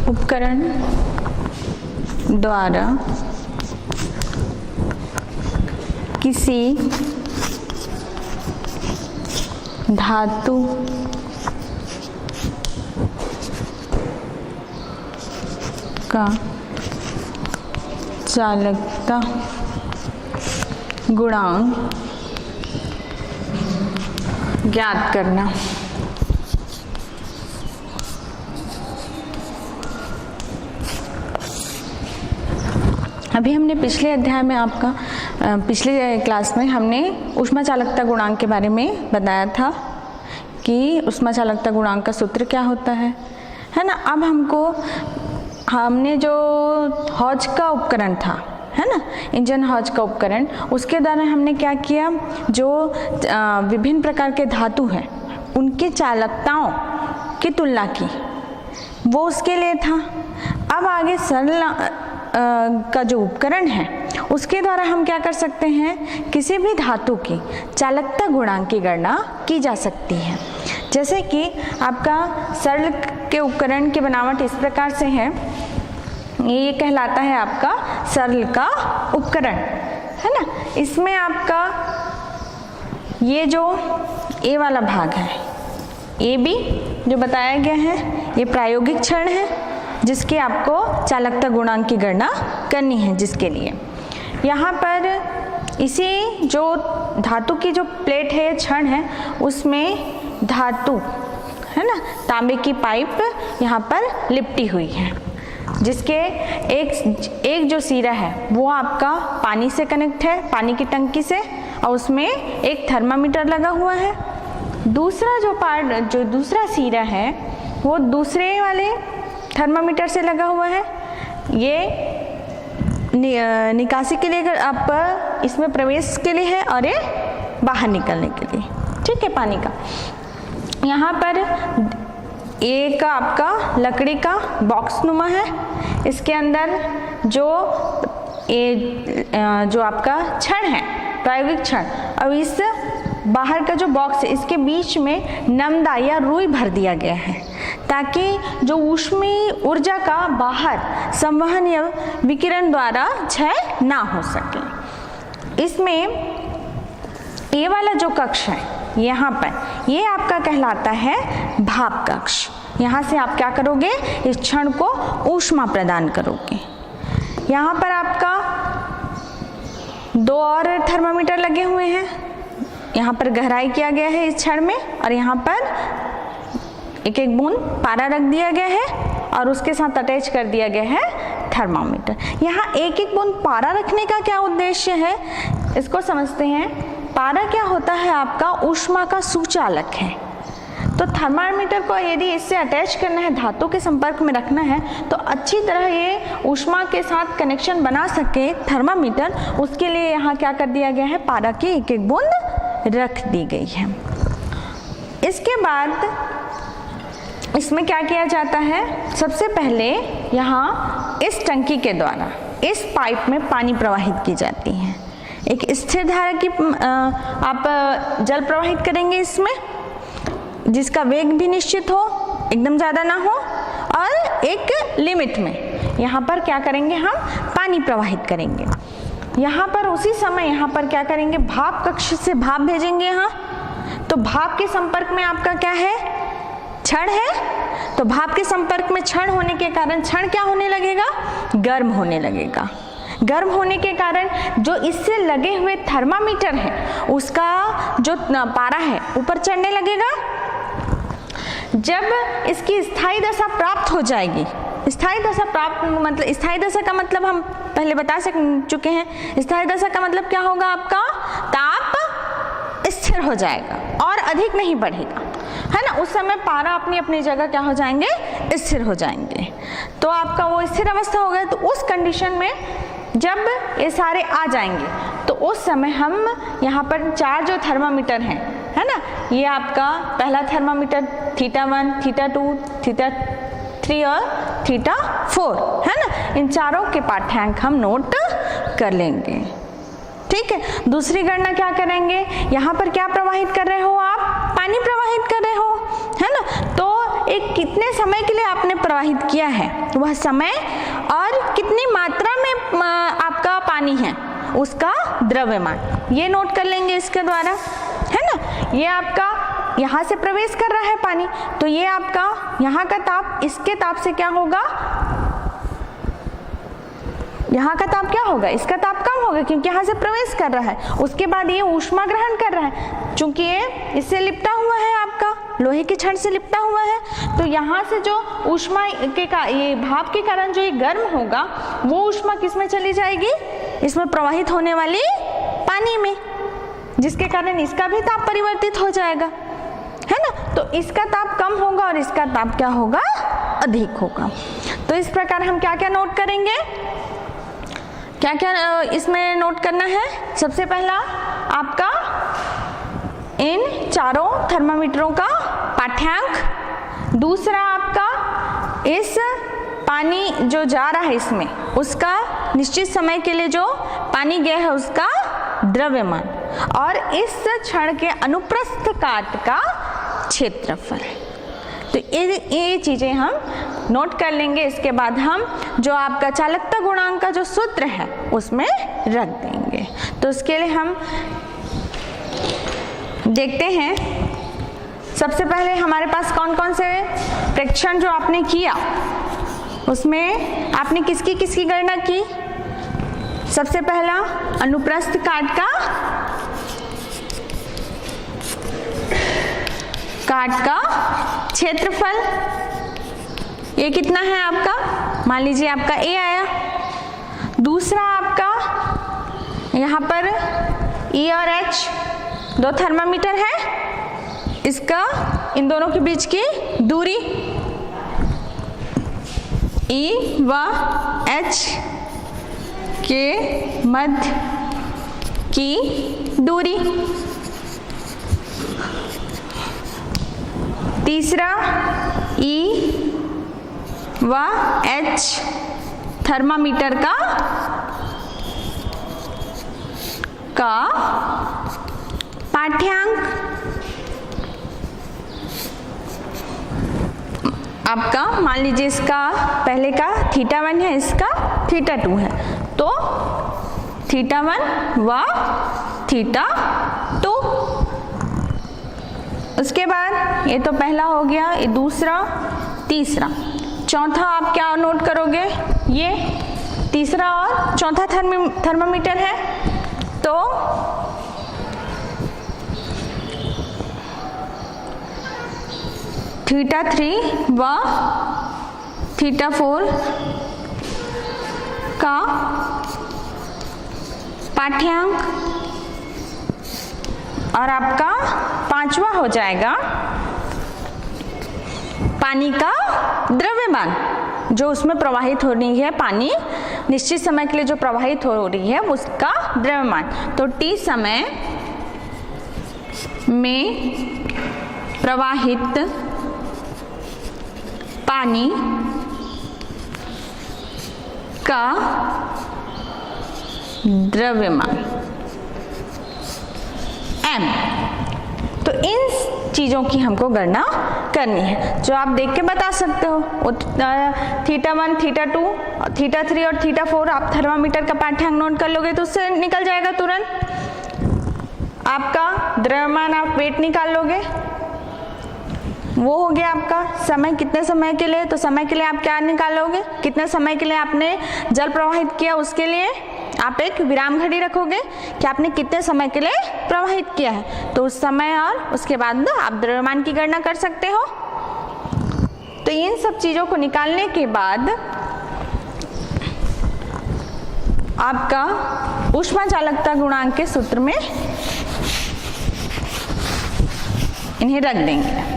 उपकरण द्वारा किसी धातु का चालकता गुणांक ज्ञात करना। अभी हमने पिछले अध्याय में पिछले क्लास में हमने ऊष्मा चालकता गुणांक के बारे में बताया था कि ऊष्मा चालकता गुणांक का सूत्र क्या होता है ना। अब हमने जो हॉज का उपकरण था, है ना, इंजन हॉज का उपकरण, उसके द्वारा हमने क्या किया, जो विभिन्न प्रकार के धातु हैं उनकी चालकताओं की तुलना की, वो उसके लिए था। अब आगे सरल का जो उपकरण है उसके द्वारा हम क्या कर सकते हैं, किसी भी धातु की चालकता गुणांक की गणना की जा सकती है। जैसे कि आपका सरल के उपकरण की बनावट इस प्रकार से है, ये कहलाता है आपका सरल का उपकरण, है ना। इसमें आपका ये जो ए वाला भाग है, ए बी जो बताया गया है, ये प्रायोगिक क्षण है जिसके आपको चालकता गुणांक की गणना करनी है। जिसके लिए यहाँ पर इसी जो धातु की जो प्लेट है, क्षण है, उसमें धातु, है ना, तांबे की पाइप यहाँ पर लिपटी हुई है, जिसके एक जो सिरा है वो आपका पानी से कनेक्ट है, पानी की टंकी से, और उसमें एक थर्मामीटर लगा हुआ है। दूसरा जो दूसरा सिरा है वो दूसरे वाले थर्मामीटर से लगा हुआ है। ये निकासी के लिए आप इसमें प्रवेश के लिए है और ये बाहर निकलने के लिए, ठीक है, पानी का। यहाँ पर एक आपका लकड़ी का बॉक्स नुमा है, इसके अंदर जो आपका क्षण है, प्रायोगिक क्षण, और इस बाहर का जो बॉक्स है इसके बीच में नमदा या रुई भर दिया गया है, ताकि जो ऊष्मीय ऊर्जा का बाहर संवहन या विकिरण द्वारा क्षय ना हो सके। इसमें ये वाला जो कक्ष है यहाँ पर, ये आपका कहलाता है भाप कक्ष। यहाँ से आप क्या करोगे, इस क्षण को ऊष्मा प्रदान करोगे। यहाँ पर आपका दो और थर्मामीटर लगे हुए हैं, यहाँ पर गहराई किया गया है इस क्षण में, और यहाँ पर एक एक बूंद पारा रख दिया गया है और उसके साथ अटैच कर दिया गया है थर्मामीटर। यहाँ एक एक बूंद पारा रखने का क्या उद्देश्य है, इसको समझते हैं। पारा क्या होता है, आपका ऊष्मा का सुचालक है। तो थर्मामीटर को यदि इससे अटैच करना है, धातु के संपर्क में रखना है, तो अच्छी तरह ये ऊष्मा के साथ कनेक्शन बना सके थर्मामीटर, उसके लिए यहाँ क्या कर दिया गया है, पारा की एक एक बूंद रख दी गई है। इसके बाद इसमें क्या किया जाता है, सबसे पहले यहाँ इस टंकी के द्वारा इस पाइप में पानी प्रवाहित की जाती है। एक स्थिर धारा की आप जल प्रवाहित करेंगे इसमें, जिसका वेग भी निश्चित हो, एकदम ज़्यादा ना हो, और एक लिमिट में यहाँ पर क्या करेंगे, हम पानी प्रवाहित करेंगे। यहाँ पर उसी समय यहाँ पर क्या करेंगे, भाप कक्ष से भाप भेजेंगे यहाँ। तो भाप के संपर्क में आपका क्या है, क्षण है। तो भाप के संपर्क में क्षण होने के कारण क्षण क्या होने लगेगा, गर्म होने लगेगा। गर्म होने के कारण जो इससे लगे हुए थर्मामीटर है उसका जो पारा है ऊपर चढ़ने लगेगा। जब इसकी स्थायी दशा प्राप्त हो जाएगी, स्थायी दशा प्राप्त मतलब, स्थायी दशा का मतलब हम पहले बता चुके हैं। स्थायी दशा का मतलब क्या होगा, आपका ताप स्थिर हो जाएगा और अधिक नहीं बढ़ेगा, है ना। उस समय पारा अपनी अपनी जगह क्या हो जाएंगे, स्थिर हो जाएंगे। तो आपका वो स्थिर अवस्था हो गया। तो उस कंडीशन में जब ये सारे आ जाएंगे तो उस समय हम यहाँ पर चार जो थर्मामीटर हैं, है ना, ये आपका पहला थर्मामीटर θ1, θ2, θ3 और θ4, है ना, इन चारों के पाठ्यांक हम नोट कर लेंगे, ठीक है। दूसरी गणना क्या करेंगे, यहाँ पर क्या प्रवाहित कर रहे हो आप, पानी प्रवाहित कर रहे हो, है ना। तो एक कितने समय के लिए आपने प्रवाहित किया है, वह समय और कितनी मात्रा में आपका पानी है उसका द्रव्यमान, ये नोट कर लेंगे इसके द्वारा, है ना। ये आपका यहाँ से प्रवेश कर रहा है पानी, तो ये आपका यहाँ का ताप इसके ताप से क्या होगा, यहाँ का ताप क्या होगा, इसका ताप कम होगा क्योंकि यहाँ से प्रवेश कर रहा है। उसके बाद ये ऊष्मा ग्रहण कर रहा है, चूंकि ये इससे लिपटा हुआ है, आपका लोहे की छड़ से लिपटा हुआ है, तो यहाँ से जो ऊष्मा ये भाप के कारण जो ये गर्म होगा, वो ऊष्मा किस में चली जाएगी, इसमें प्रवाहित होने वाली पानी में, जिसके कारण इसका भी ताप परिवर्तित हो जाएगा, है ना। तो इसका ताप कम होगा और इसका ताप क्या होगा, अधिक होगा। तो इस प्रकार हम क्या क्या नोट करेंगे, क्या क्या इसमें नोट करना है। सबसे पहला आपका इन चारों थर्मामीटरों का पाठ्यांक, दूसरा आपका इस पानी जो जा रहा है इसमें उसका निश्चित समय के लिए जो पानी गया है उसका द्रव्यमान, और इस क्षण के अनुप्रस्थ काट का क्षेत्रफल। तो ये चीजें हम नोट कर लेंगे। इसके बाद हम जो आपका चालकता गुणांक का जो सूत्र है उसमें रख देंगे। तो उसके लिए हम देखते हैं, सबसे पहले हमारे पास कौन कौन से प्रेक्षण जो आपने किया उसमें आपने किसकी किसकी गणना की। सबसे पहला अनुप्रस्थ काट का क्षेत्रफल, ये कितना है आपका, मान लीजिए आपका ए आया। दूसरा आपका यहाँ पर ई और एच दो थर्मामीटर है, इसका इन दोनों के बीच की दूरी, ई व एच के मध्य की दूरी। तीसरा ई व एच थर्मामीटर का पाठ्यांक, आपका मान लीजिए इसका पहले का θ1 है, इसका θ2 है, तो θ1 व θ2। उसके बाद ये तो पहला हो गया, ये दूसरा, तीसरा, चौथा आप क्या नोट करोगे, ये तीसरा और चौथा थर्मामीटर है, तो θ3 व θ4 का पाठ्यांक, और आपका पांचवा हो जाएगा पानी का द्रव्यमान, जो उसमें प्रवाहित हो रही है, पानी निश्चित समय के लिए जो प्रवाहित हो रही है उसका द्रव्यमान। तो T समय में प्रवाहित पानी का द्रव्यमान M। तो इन चीज़ों की हमको गणना करनी है, जो आप देख के बता सकते हो। θ1, θ2, θ3 और θ4 आप थर्मामीटर का पाठ्यांक नोट कर लोगे तो उससे निकल जाएगा तुरंत। आपका द्रव्यमान आप वेट निकाल लोगे, वो हो गया आपका समय, कितने समय के लिए, तो समय के लिए आप क्या निकालोगे, कितने समय के लिए आपने जल प्रवाहित किया, उसके लिए आप एक विराम घड़ी रखोगे कि आपने कितने समय के लिए प्रवाहित किया है, तो उस समय और उसके बाद आप द्रव्यमान की गणना कर सकते हो। तो इन सब चीज़ों को निकालने के बाद आपका ऊष्मा चालकता गुणांक के सूत्र में इन्हें रख देंगे।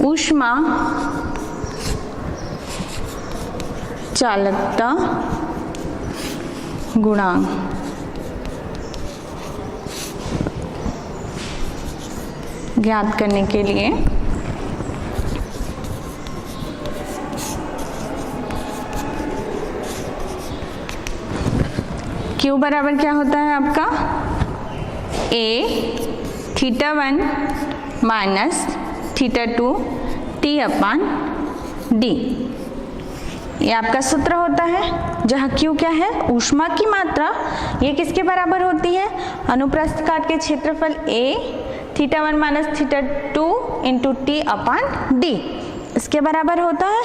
ऊष्मा चालकता गुणांक ज्ञात करने के लिए Q बराबर क्या होता है आपका A θ1 माइनस θ2 T/d। ये आपका सूत्र होता है, जहाँ Q क्या है, ऊष्मा की मात्रा। ये किसके बराबर होती है, अनुप्रस्थ काट के क्षेत्रफल A θ1 माइनस θ2 इंटू T/d, इसके बराबर होता है।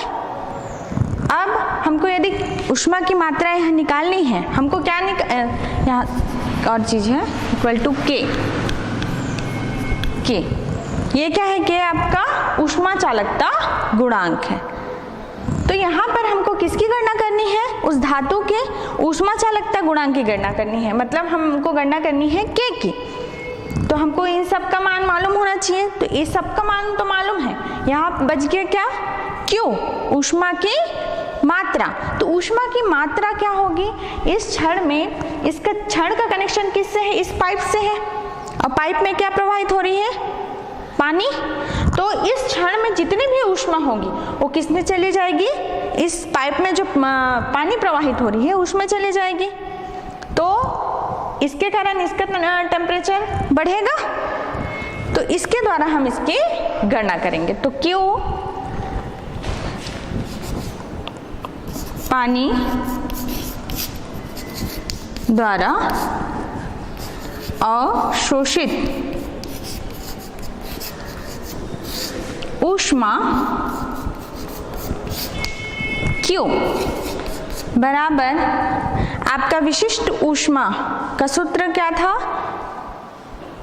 अब हमको यदि ऊष्मा की मात्रा यहाँ निकालनी है, हमको क्या यहाँ और चीज़ है इक्वल टू के। ये क्या है, के आपका ऊष्मा चालकता गुणांक है। तो यहाँ पर हमको किसकी गणना करनी है, उस धातु के ऊष्मा चालकता गुणांक की गणना करनी है, मतलब हमको गणना करनी है के की। तो हमको इन सब का मान मालूम होना चाहिए, तो ये सब का मान तो मालूम है। यहाँ बच गया क्या, क्यों, ऊष्मा की मात्रा। तो ऊष्मा की मात्रा क्या होगी, इस छड़ में, इसका छड़ का कनेक्शन किससे है, इस पाइप से है, और पाइप में क्या प्रवाहित हो रही है, पानी। तो इस छड़ में जितनी भी ऊष्मा होगी वो किसमें चली जाएगी, इस पाइप में जो पानी प्रवाहित हो रही है उसमें चली जाएगी। तो इसके कारण इसका टेम्परेचर बढ़ेगा, तो इसके द्वारा हम इसकी गणना करेंगे। तो Q पानी द्वारा अवशोषित ऊष्मा Q बराबर आपका विशिष्ट ऊष्मा का सूत्र क्या था,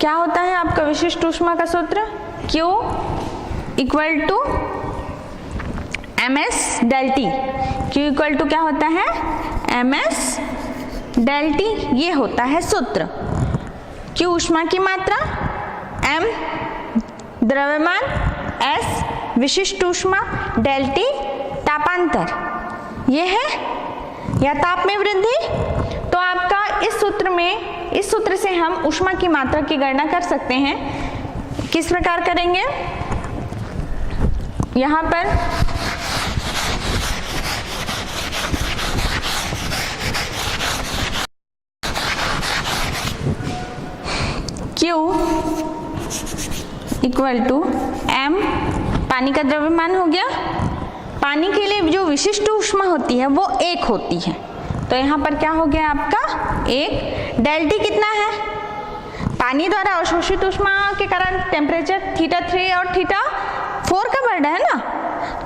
क्या होता है आपका विशिष्ट ऊष्मा का सूत्र, Q equal to ms del T। Q equal to क्या होता है, ms del T, ये होता है सूत्र। Q ऊष्मा की मात्रा, m द्रव्यमान, s विशिष्ट ऊष्मा, del T तापांतर, ये है, या ताप में वृद्धि। तो आपका इस सूत्र में, इस सूत्र से हम ऊष्मा की मात्रा की गणना कर सकते हैं। किस प्रकार करेंगे, यहाँ पर Q इक्वल टू m पानी का द्रव्यमान हो गया। पानी के लिए जो विशिष्ट ऊष्मा होती है वो 1 होती है, तो यहाँ पर क्या हो गया आपका 1। डेल टी कितना है, पानी द्वारा अवशोषित ऊष्मा के कारण टेम्परेचर θ3 और θ4 का बढ़ रहा है ना,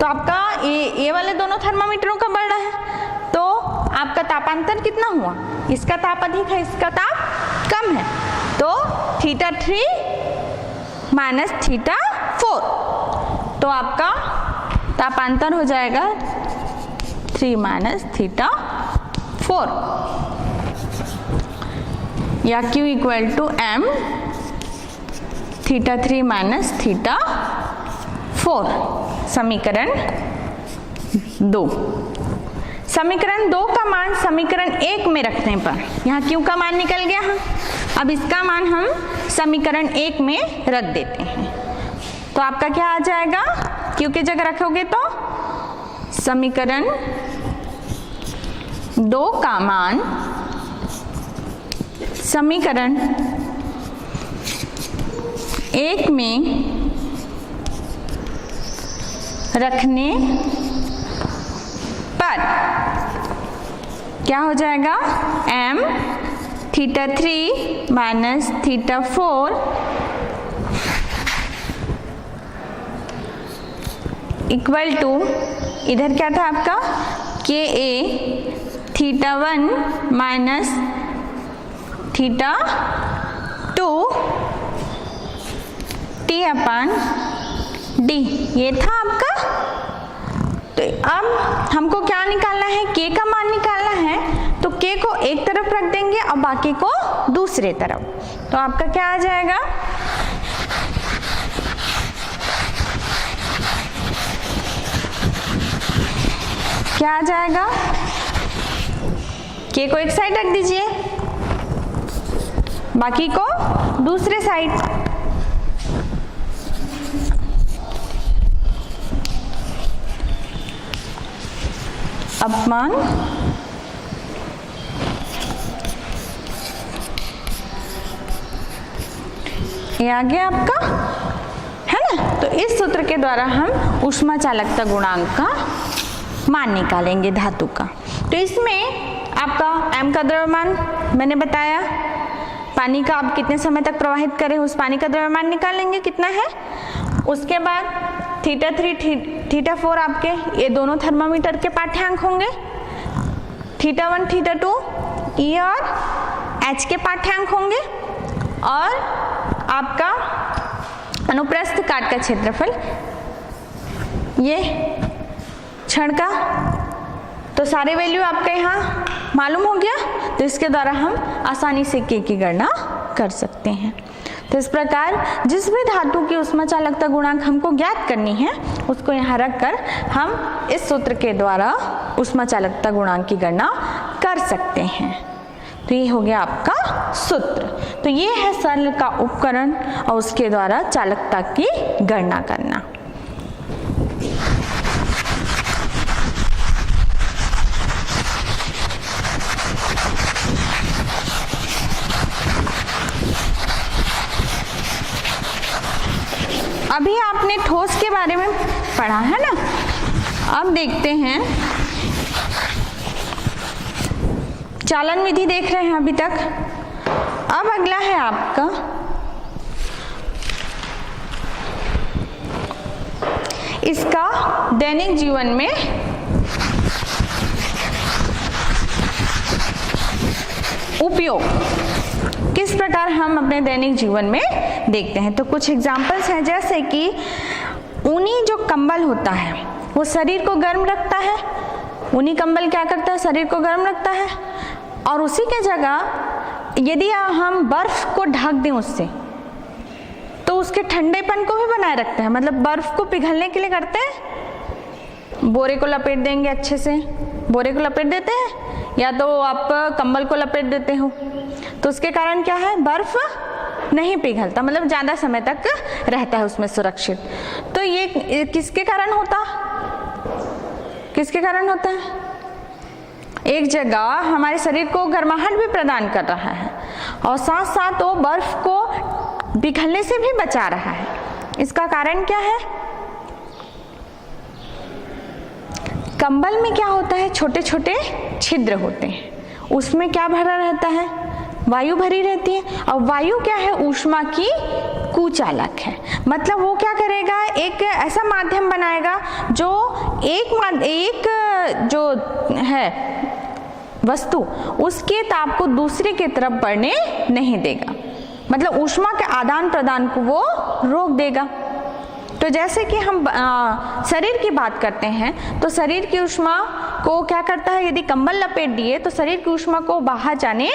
तो आपका ये वाले दोनों थर्मामीटरों का बढ़ रहा है। तो आपका तापांतर कितना हुआ, इसका ताप अधिक है, इसका ताप कम है, तो θ3 माइनस θ4, तो आपका तापांतर हो जाएगा 3 माइनस θ4, या Q equal to m θ3 minus θ4। समीकरण 2, समीकरण 2 का मान समीकरण 1 में रखने पर यहाँ Q का मान निकल गया है। अब इसका मान हम समीकरण 1 में रख देते हैं, तो आपका क्या आ जाएगा, Q की जगह रखोगे तो समीकरण 2 का मान समीकरण 1 में रखने पर क्या हो जाएगा, m θ3 माइनस θ4 इक्वल टू, इधर क्या था आपका KA θ1 माइनस θ2 T/d, ये था आपका। तो अब हमको क्या निकालना है, K का मान निकालना है, तो K को एक तरफ रख देंगे और बाकी को दूसरे तरफ, तो आपका क्या आ जाएगा, क्या आ जाएगा, K को एक साइड रख दीजिए, बाकी को दूसरे साइड, अपमान ये आ गया आपका, है ना। तो इस सूत्र के द्वारा हम ऊष्मा चालकता गुणांक का मान निकालेंगे धातु का। तो इसमें आपका m का द्रव्यमान मैंने बताया, पानी का आप कितने समय तक प्रवाहित करें उस पानी का द्रव्यमान निकालेंगे कितना है। उसके बाद θ3 θ4 आपके ये दोनों थर्मामीटर के पाठ्यांक होंगे, θ1 θ2 E और H के पाठ्यांक होंगे, और आपका अनुप्रस्थ काट का क्षेत्रफल ये क्षण का। तो सारे वैल्यू आपके यहाँ मालूम हो गया, तो इसके द्वारा हम आसानी से K की गणना कर सकते हैं। तो इस प्रकार जिस भी धातु की ऊष्मा चालकता गुणांक हमको ज्ञात करनी है उसको यहाँ रखकर हम इस सूत्र के द्वारा ऊष्मा चालकता गुणांक की गणना कर सकते हैं। तो ये हो गया आपका सूत्र। तो ये है सरल का उपकरण और उसके द्वारा चालकता की गणना करना। अभी आपने ठोस के बारे में पढ़ा है ना, अब देखते हैं चालन विधि देख रहे हैं अभी तक। अब अगला है आपका इसका दैनिक जीवन में उपयोग किस प्रकार हम अपने दैनिक जीवन में देखते हैं। तो कुछ एग्जाम्पल्स हैं, जैसे कि ऊनी जो कंबल होता है वो शरीर को गर्म रखता है। ऊनी कंबल क्या करता है, शरीर को गर्म रखता है। और उसी के जगह यदि हम बर्फ को ढक दें उससे तो उसके ठंडेपन को भी बनाए रखते हैं। मतलब बर्फ को पिघलने के लिए करते हैं, बोरे को लपेट देंगे अच्छे से, बोरे को लपेट देते हैं या तो आप कंबल को लपेट देते हो, तो उसके कारण क्या है, बर्फ नहीं पिघलता, मतलब ज़्यादा समय तक रहता है उसमें सुरक्षित। तो ये किसके कारण होता, किसके कारण होता है, एक जगह हमारे शरीर को गर्माहट भी प्रदान कर रहा है और साथ साथ वो बर्फ को पिघलने से भी बचा रहा है। इसका कारण क्या है, कंबल में क्या होता है, छोटे छोटे छिद्र होते हैं, उसमें क्या भरा रहता है, वायु भरी रहती है। और वायु क्या है, ऊष्मा की कुचालक है। मतलब वो क्या करेगा, एक ऐसा माध्यम बनाएगा जो एक जो है वस्तु उसके ताप को दूसरे की तरफ बढ़ने नहीं देगा, मतलब ऊष्मा के आदान प्रदान को वो रोक देगा। तो जैसे कि हम शरीर की बात करते हैं तो शरीर की ऊष्मा को क्या करता है, यदि कंबल लपेट दिए तो शरीर की ऊष्मा को बाहर जाने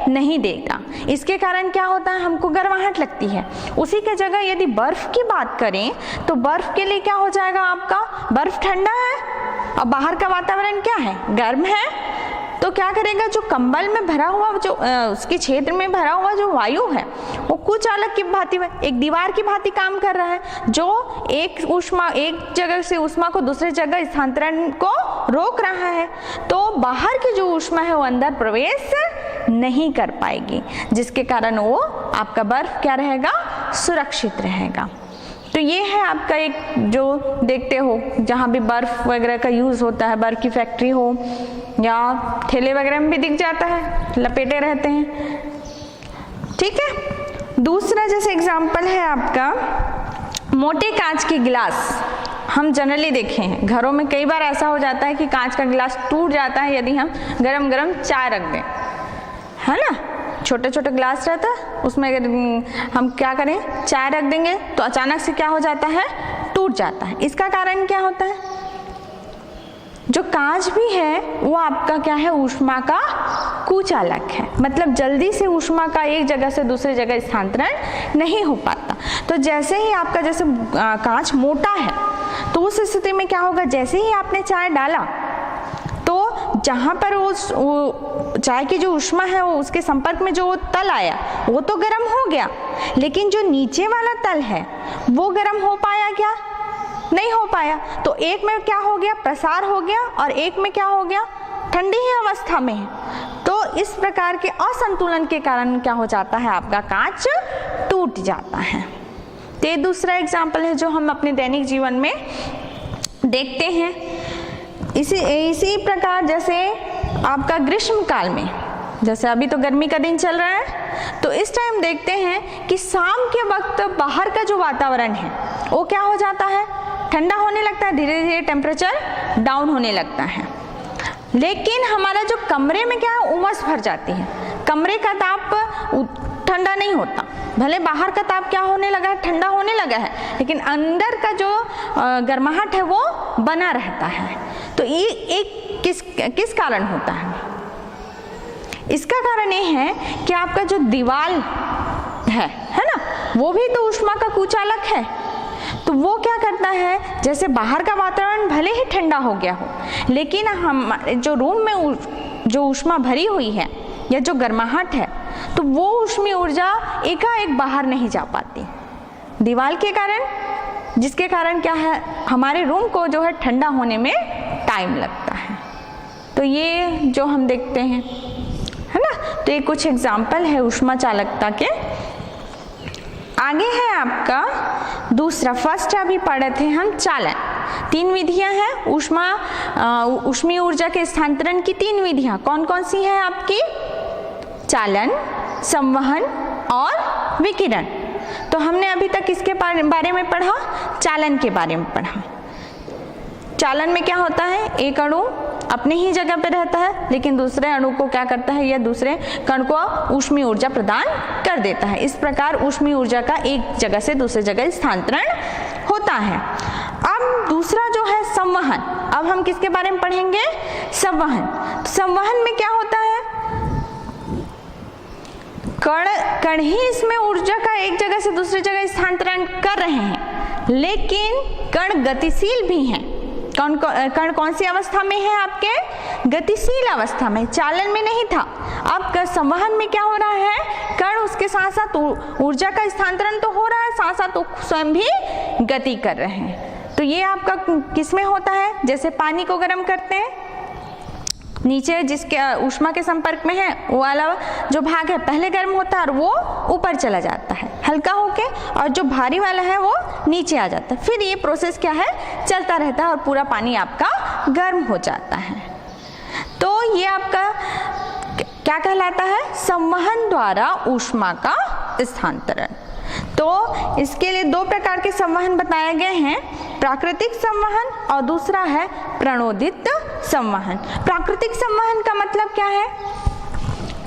नहीं देगा। इसके कारण क्या होता है, हमको गर्माहट लगती है। उसी के जगह यदि बर्फ की बात करें तो बर्फ के लिए क्या हो जाएगा, आपका बर्फ ठंडा है और बाहर का वातावरण क्या है, गर्म है। तो क्या करेगा, जो कंबल में भरा हुआ जो उसके क्षेत्र में भरा हुआ जो वायु है वो कुचालक की भांति एक दीवार की भांति काम कर रहा है, जो एक जगह से ऊष्मा को दूसरे जगह स्थानांतरण को रोक रहा है। तो बाहर की जो ऊष्मा है वो अंदर प्रवेश नहीं कर पाएगी, जिसके कारण वो आपका बर्फ क्या रहेगा, सुरक्षित रहेगा। तो ये है आपका एक जो देखते हो जहाँ भी बर्फ वगैरह का यूज़ होता है, बर्फ की फैक्ट्री हो या ठेले वगैरह में भी दिख जाता है, लपेटे रहते हैं। ठीक है, दूसरा जैसे एग्जाम्पल है आपका मोटे कांच की गिलास। हम जनरली देखे हैं घरों में कई बार ऐसा हो जाता है कि कांच का गिलास टूट जाता है यदि हम गरम गरम चाय रख दें, है ना, छोटे छोटे गिलास रहता है उसमें अगर हम क्या करें, चाय रख देंगे तो अचानक से क्या हो जाता है, टूट जाता है। इसका कारण क्या होता है, जो कांच भी है वो आपका क्या है, ऊष्मा का कुचालक है। मतलब जल्दी से ऊष्मा का एक जगह से दूसरी जगह स्थानांतरण नहीं हो पाता। तो जैसे ही आपका जैसे कांच मोटा है तो उस स्थिति में क्या होगा, जैसे ही आपने चाय डाला तो जहाँ पर वो चाय की जो ऊष्मा है वो उसके संपर्क में जो तल आया वो तो गर्म हो गया, लेकिन जो नीचे वाला तल है वो गर्म हो पाया क्या, नहीं हो पाया, तो एक में क्या हो गया, प्रसार हो गया, और एक में क्या हो गया, ठंडी ही अवस्था में है। तो इस प्रकार के असंतुलन के कारण क्या हो जाता है, आपका कांच टूट जाता है। तो ये दूसरा एग्जाम्पल है जो हम अपने दैनिक जीवन में देखते हैं। इसी प्रकार जैसे आपका ग्रीष्म काल में, जैसे अभी तो गर्मी का दिन चल रहा है, तो इस टाइम देखते हैं कि शाम के वक्त बाहर का जो वातावरण है वो क्या हो जाता है, ठंडा होने लगता है, धीरे धीरे टेम्परेचर डाउन होने लगता है। लेकिन हमारा जो कमरे में क्या है, उमस भर जाती है, कमरे का ताप ठंडा नहीं होता, भले बाहर का ताप क्या होने लगा है, ठंडा होने लगा है, लेकिन अंदर का जो गर्माहट है वो बना रहता है। तो ये एक किस कारण होता है, इसका कारण ये है कि आपका जो दीवार है ना, वो भी तो ऊष्मा का कुचालक है। तो वो क्या करता है, जैसे बाहर का वातावरण भले ही ठंडा हो गया हो, लेकिन हम जो रूम में जो ऊष्मा भरी हुई है या जो गर्माहट है, तो वो ऊष्मीय ऊर्जा एकाएक बाहर नहीं जा पाती दीवार के कारण, जिसके कारण क्या है, हमारे रूम को जो है ठंडा होने में टाइम लगता है। तो ये जो हम देखते हैं, है ना, तो ये कुछ एग्जाम्पल है ऊष्मा चालकता के। आगे है आपका दूसरा, फर्स्ट अभी पढ़े थे हम चालन। 3 विधियां हैं ऊष्मीय ऊर्जा के स्थानांतरण की। 3 विधियां कौन कौन सी हैं आपकी, चालन, संवहन और विकिरण। तो हमने अभी तक किसके बारे में पढ़ा, चालन के बारे में पढ़ा। चालन में क्या होता है, एक अणु अपने ही जगह पे रहता है, लेकिन दूसरे अणु को क्या करता है, या दूसरे कण को ऊष्मीय ऊर्जा प्रदान कर देता है। इस प्रकार ऊष्मीय ऊर्जा का एक जगह से दूसरे जगह स्थानांतरण होता है। अब दूसरा जो है संवहन, अब हम किसके बारे में पढ़ेंगे, संवहन। संवहन में क्या होता है, कण ही इसमें ऊर्जा का एक जगह से दूसरी जगह स्थानांतरण कर रहे हैं, लेकिन कण गतिशील भी हैं। कण कौन सी अवस्था में है, आपके गतिशील अवस्था में, चालन में नहीं था। अब संवहन में क्या हो रहा है, कण उसके साथ साथ ऊर्जा का स्थानांतरण तो हो रहा है, साथ साथ तो स्वयं भी गति कर रहे हैं। तो ये आपका किस में होता है, जैसे पानी को गर्म करते हैं, नीचे जिसके ऊष्मा के संपर्क में है वो वाला जो भाग है पहले गर्म होता है और वो ऊपर चला जाता है हल्का होके, और जो भारी वाला है वो नीचे आ जाता है। फिर ये प्रोसेस क्या है, चलता रहता है और पूरा पानी आपका गर्म हो जाता है। तो ये आपका क्या कहलाता है, संवहन द्वारा ऊष्मा का स्थानांतरण। तो इसके लिए 2 प्रकार के संवहन बताए गए हैं, प्राकृतिक संवहन और दूसरा है प्रणोदित संवहन। प्राकृतिक संवहन का मतलब क्या है,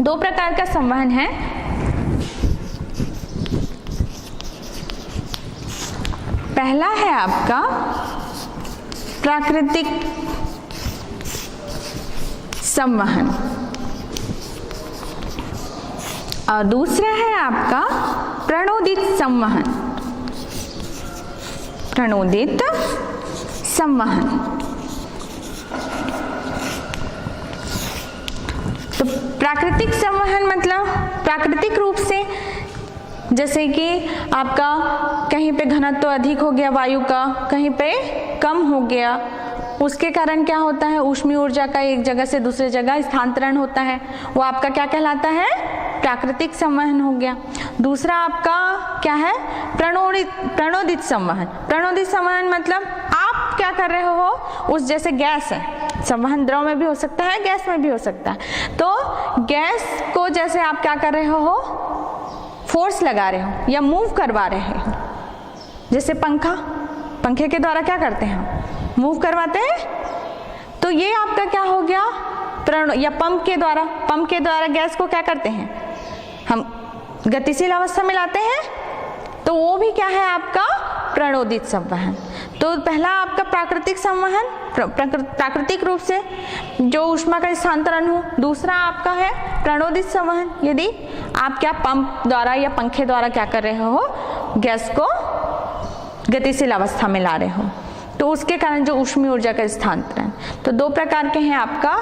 2 प्रकार का संवहन है। पहला है आपका प्राकृतिक संवहन और दूसरा है आपका प्रणोदित संवहन। प्रणोदित संवहन, तो प्राकृतिक संवहन मतलब प्राकृतिक रूप से, जैसे कि आपका कहीं पे घनत्व अधिक हो गया वायु का, कहीं पे कम हो गया, उसके कारण क्या होता है, ऊष्मीय ऊर्जा का एक जगह से दूसरे जगह स्थानांतरण होता है, वो आपका क्या कहलाता है, प्राकृतिक संवहन हो गया। दूसरा आपका क्या है, प्रणोदित संवहन। प्रणोदित संवहन मतलब आप क्या कर रहे हो, उस जैसे गैस है, संवहन द्रव में भी हो सकता है, गैस में भी हो सकता है। तो गैस को जैसे आप क्या कर रहे हो, फोर्स लगा रहे हो या मूव करवा रहे हो, जैसे पंखे के द्वारा क्या करते हैं, मूव करवाते हैं। तो ये आपका क्या हो गया, या पंप के द्वारा गैस को क्या करते हैं, हम गतिशील अवस्था में लाते हैं, तो वो भी क्या है आपका प्रणोदित संवहन। तो पहला आपका प्राकृतिक संवहन, प्राकृतिक रूप से जो ऊष्मा का स्थानांतरण हो। दूसरा आपका है प्रणोदित संवहन, यदि आप क्या पंप द्वारा या पंखे द्वारा क्या कर रहे हो, गैस को गतिशील अवस्था में ला रहे हो, तो उसके कारण जो ऊष्मीय ऊर्जा का स्थानांतरण। तो 2 प्रकार के हैं आपका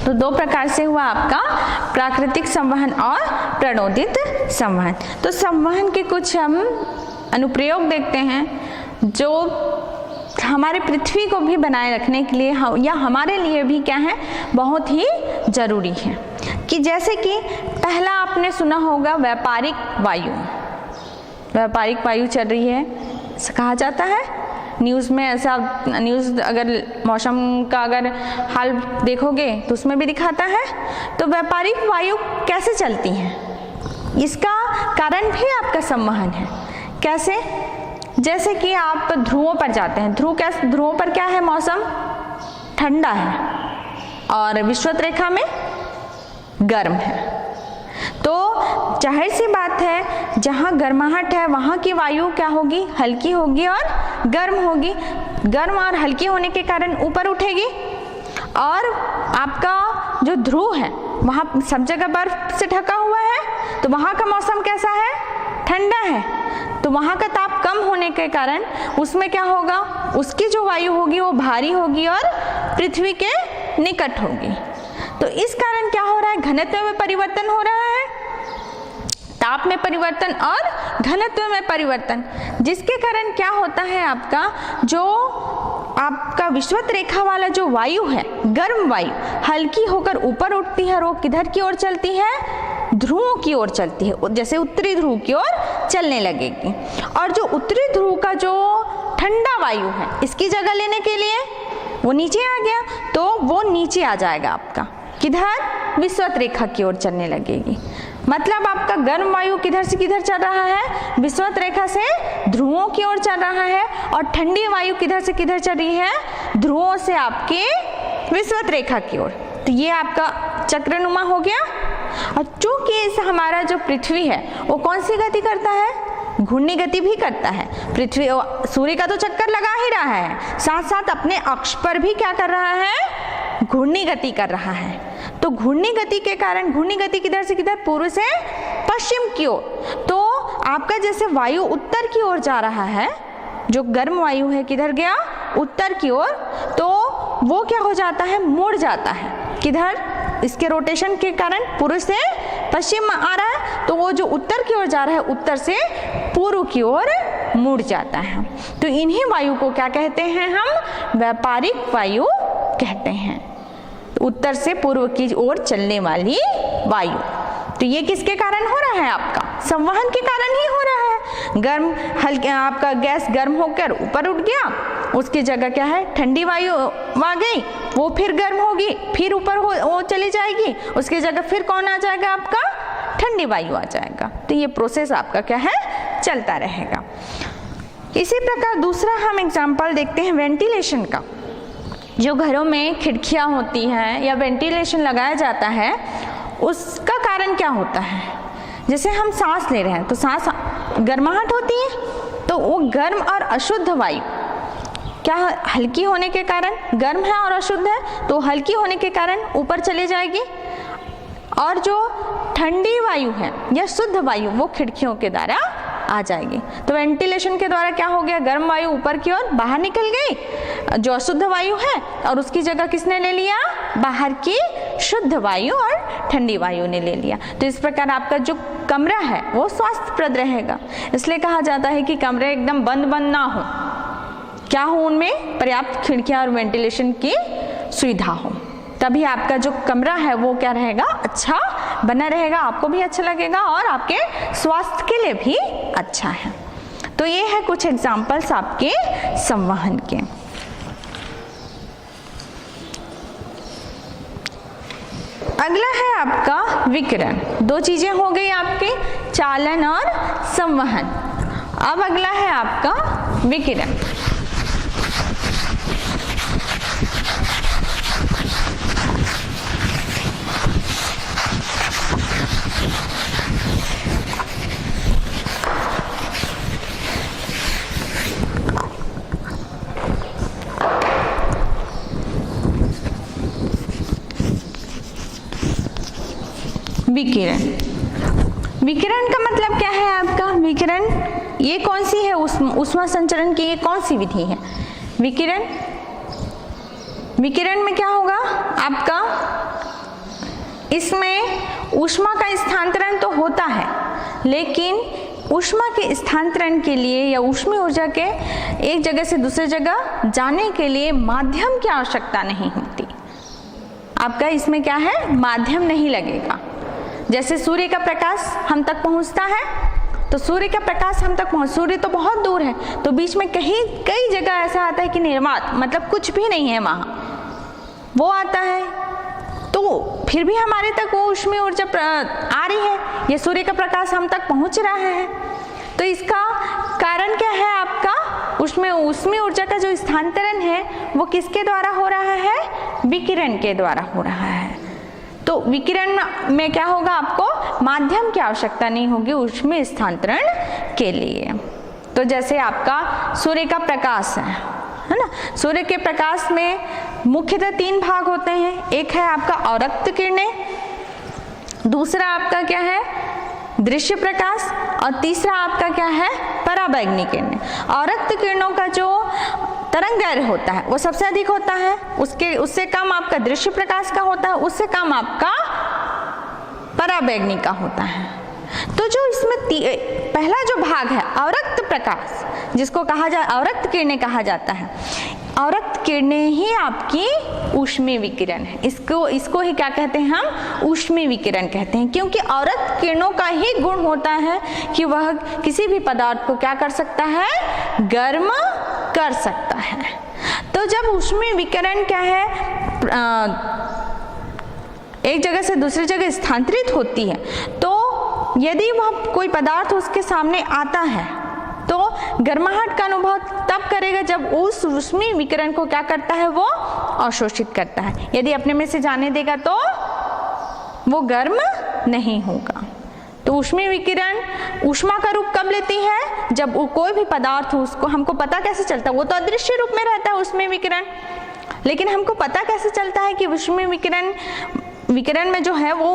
तो दो प्रकार से हुआ आपका प्राकृतिक संवहन और प्रणोदित संवहन। तो संवहन के कुछ हम अनुप्रयोग देखते हैं जो हमारे पृथ्वी को भी बनाए रखने के लिए या हमारे लिए भी क्या है, बहुत ही जरूरी है। कि जैसे कि पहला आपने सुना होगा व्यापारिक वायु। व्यापारिक वायु चल रही है, कहा जाता है न्यूज़ में, ऐसा न्यूज़ अगर मौसम का अगर हाल देखोगे तो उसमें भी दिखाता है। तो व्यापारिक वायु कैसे चलती है, इसका कारण भी आपका संवहन है। कैसे? जैसे कि आप ध्रुवों पर जाते हैं, ध्रुवों पर क्या है, मौसम ठंडा है और विषुवत रेखा में गर्म है। तो जाहिर सी बात है जहाँ गर्माहट है वहाँ की वायु क्या होगी, हल्की होगी और गर्म होगी। गर्म और हल्की होने के कारण ऊपर उठेगी और आपका जो ध्रुव है वहाँ सब जगह बर्फ से ढका हुआ है, तो वहाँ का मौसम कैसा है, ठंडा है। तो वहाँ का ताप कम होने के कारण उसमें क्या होगा, उसकी जो वायु होगी वो भारी होगी और पृथ्वी के निकट होगी। तो इस कारण क्या हो रहा है, घनत्व में परिवर्तन हो रहा है, ताप में परिवर्तन और घनत्व में परिवर्तन, जिसके कारण क्या होता है, आपका विषुवत रेखा वाला जो वायु है, गर्म वायु हल्की होकर ऊपर उठती है और वो किधर की ओर चलती है, ध्रुवों की ओर चलती है, जैसे उत्तरी ध्रुव की ओर चलने लगेगी। और जो उत्तरी ध्रुव का जो ठंडा वायु है, इसकी जगह लेने के लिए वो नीचे आ गया, तो वो नीचे आ जाएगा आपका, किधर, विषुवत रेखा की ओर चलने लगेगी। मतलब आपका गर्म वायु किधर से किधर चल रहा है, विषुवत रेखा से ध्रुवों की ओर चल रहा है, और ठंडी वायु किधर से किधर चल रही है, ध्रुवों से आपके विषुवत रेखा की ओर। तो ये आपका चक्रनुमा हो गया। और चूंकि इस हमारा जो पृथ्वी है वो कौन सी गति करता है, घूर्णी गति भी करता है। पृथ्वी सूर्य का तो चक्कर लगा ही रहा है, साथ साथ अपने अक्ष पर भी क्या कर रहा है, घूर्णी गति कर रहा है। तो घूर्णी गति के कारण, घूर्णी गति किधर से किधर, पूर्व से पश्चिम की ओर। तो आपका जैसे वायु उत्तर की ओर जा रहा है, जो गर्म वायु है किधर गया, उत्तर की ओर, तो वो क्या हो जाता है, मुड़ जाता है, किधर, इसके रोटेशन के कारण पूर्व से पश्चिम आ रहा है, तो वो जो उत्तर की ओर जा रहा है उत्तर से पूर्व की ओर मुड़ जाता है। तो इन्हीं वायु को क्या कहते हैं हम, व्यापारिक वायु कहते हैं, उत्तर से पूर्व की ओर चलने वाली वायु। तो ये किसके कारण हो रहा है, आपका संवहन के कारण ही हो रहा है। गर्म हल्के आपका गैस गर्म होकर ऊपर उठ गया, उसकी जगह क्या है, ठंडी वायु आ गई, वो फिर गर्म होगी, फिर ऊपर वो चली जाएगी, उसकी जगह फिर कौन आ जाएगा, आपका ठंडी वायु आ जाएगा। तो ये प्रोसेस आपका क्या है, चलता रहेगा। इसी प्रकार दूसरा हम एग्जाम्पल देखते हैं वेंटिलेशन का। जो घरों में खिड़कियां होती हैं या वेंटिलेशन लगाया जाता है, उसका कारण क्या होता है, जैसे हम सांस ले रहे हैं तो सांस गर्माहट होती है, तो वो गर्म और अशुद्ध वायु क्या हल्की होने के कारण, गर्म है और अशुद्ध है, तो हल्की होने के कारण ऊपर चली जाएगी, और जो ठंडी वायु है या शुद्ध वायु वो खिड़कियों के द्वारा आ जाएगी। तो वेंटिलेशन के द्वारा क्या हो गया, गर्म वायु ऊपर की ओर बाहर निकल गई, जो अशुद्ध वायु है, और उसकी जगह किसने ले लिया, बाहर की शुद्ध वायु और ठंडी वायु ने ले लिया। तो इस प्रकार आपका जो कमरा है वो स्वास्थ्यप्रद रहेगा। इसलिए कहा जाता है कि कमरे एकदम बंद बंद ना हो, क्या हो, उनमें पर्याप्त खिड़कियां और वेंटिलेशन की सुविधा हो, तभी आपका जो कमरा है वो क्या रहेगा, अच्छा बना रहेगा, आपको भी अच्छा लगेगा और आपके स्वास्थ्य के लिए भी अच्छा है। तो ये है कुछ एग्जाम्पल्स आपके संवहन के। अगला है आपका विकिरण। दो चीजें हो गई आपके, चालन और संवहन। अब अगला है आपका विकिरण। विकिरण, विकिरण का मतलब क्या है आपका, विकिरण ये कौन सी है, ऊष्मा संचरण की ये कौन सी विधि है, विकिरण। विकिरण में क्या होगा आपका, इसमें ऊष्मा का स्थानांतरण तो होता है, लेकिन ऊष्मा के स्थानांतरण के लिए या ऊष्मीय ऊर्जा के एक जगह से दूसरी जगह जाने के लिए माध्यम की आवश्यकता नहीं होती। आपका इसमें क्या है, माध्यम नहीं लगेगा। जैसे सूर्य का प्रकाश हम तक पहुंचता है, तो सूर्य का प्रकाश हम तक सूर्य तो बहुत दूर है, तो बीच में कई जगह ऐसा आता है कि निर्वात मतलब कुछ भी नहीं है वहाँ, वो आता है, तो फिर भी हमारे तक वो ऊष्मीय ऊर्जा आ रही है, ये सूर्य का प्रकाश हम तक पहुँच रहा है। तो इसका कारण क्या है, आपका ऊष्मीय ऊर्जा का जो स्थानांतरण है वो किसके द्वारा हो रहा है, विकिरण के द्वारा हो रहा है। तो विकिरण में क्या होगा, आपको माध्यम की आवश्यकता नहीं होगी ऊष्मीय स्थानांतरण के लिए। तो जैसे आपका सूर्य का प्रकाश है ना, सूर्य के प्रकाश में मुख्यतः 3 भाग होते हैं। एक है आपका अवरक्त किरणें, दूसरा आपका क्या है, दृश्य प्रकाश, और तीसरा आपका क्या है, पराबैंगनी किरणें। अवरक्त किरणों का जो तरंगदैर्घ्य होता है वो सबसे अधिक होता है, उससे कम आपका दृश्य प्रकाश का होता है, उससे कम आपका पराबैंगनी का होता है। तो जो इसमें पहला जो भाग है अवरक्त प्रकाश, जिसको अवरक्त किरणें कहा जाता है, अवरक्त किरणें ही आपकी ऊष्मीय विकिरण है। इसको ही क्या कहते हैं, हम ऊष्मीय विकिरण कहते हैं, क्योंकि अवरक्त किरणों का ही गुण होता है कि वह किसी भी पदार्थ को क्या कर सकता है, गर्म कर सकता है। तो जब ऊष्मीय विकिरण क्या है, एक जगह से दूसरी जगह स्थानांतरित होती है, तो यदि वह कोई पदार्थ उसके सामने आता है तो गर्माहट का अनुभव तब करेगा जब उस ऊष्मीय विकिरण को क्या करता है, वो अवशोषित करता है। यदि अपने में से जाने देगा तो वो गर्म नहीं होगा। तो ऊष्मीय विकिरण ऊष्मा का रूप कब लेती है, जब कोई भी पदार्थ हो उसको हमको पता कैसे चलता है, वो तो अदृश्य रूप में रहता है ऊष्मीय विकिरण, लेकिन हमको पता कैसे चलता है कि ऊष्मीय विकिरण में जो है वो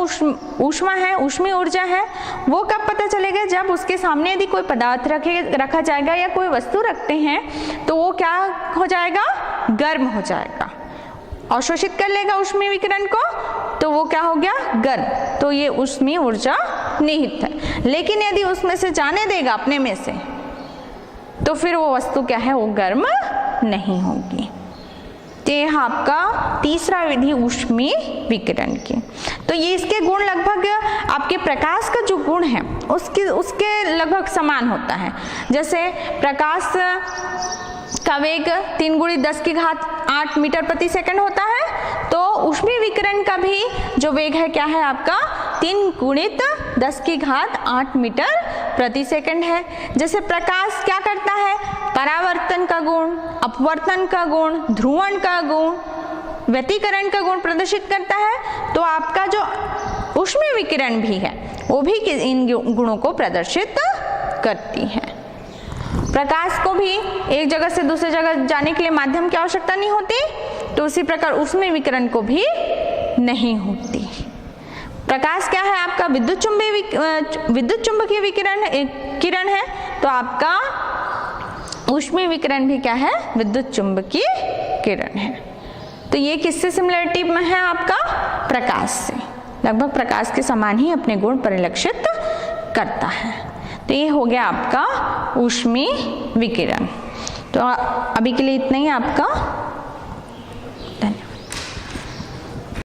ऊष्मा है, ऊष्मीय ऊर्जा है, वो कब पता चलेगा, जब उसके सामने यदि कोई पदार्थ रखा जाएगा या कोई वस्तु रखते हैं तो वो क्या हो जाएगा, गर्म हो जाएगा, अवशोषित कर लेगा ऊष्मीय विकिरण को, तो वो क्या हो गया, गर्म। तो ये ऊष्मीय ऊर्जा निहित है। लेकिन यदि उसमें से जाने देगा अपने में से, तो फिर वो वस्तु क्या है, वो गर्म नहीं होगी। तो यह आपका तीसरा विधि ऊष्मीय विकिरण की। तो ये इसके गुण लगभग आपके प्रकाश का जो गुण है उसके लगभग समान होता है। जैसे प्रकाश का वेग 3 × 10⁸ मीटर प्रति सेकंड होता है, तो ऊष्मीय विकिरण का भी जो वेग है क्या है आपका, 3 × 10⁸ मीटर प्रति सेकंड है। जैसे प्रकाश क्या करता है, परावर्तन का गुण, अपवर्तन का गुण, ध्रुवण का गुण, व्यतिकरण का गुण प्रदर्शित करता है, तो आपका जो ऊष्मीय विकिरण भी है वो भी इन गुणों को प्रदर्शित करती है। प्रकाश को भी एक जगह से दूसरी जगह जाने के लिए माध्यम की आवश्यकता नहीं होती, तो उसी प्रकार ऊष्मीय विकिरण को भी नहीं होती। प्रकाश क्या है आपका, विद्युत चुंबकीय किरण है, तो आपका ऊष्मीय विकिरण भी क्या है, विद्युत चुंबकीय किरण है। तो ये किससे सिमिलरिटी में है आपका, प्रकाश से, लगभग प्रकाश के समान ही अपने गुण परिलक्षित करता है। तो ये हो गया आपका ऊष्मीय विकिरण। तो अभी के लिए इतना ही आपका।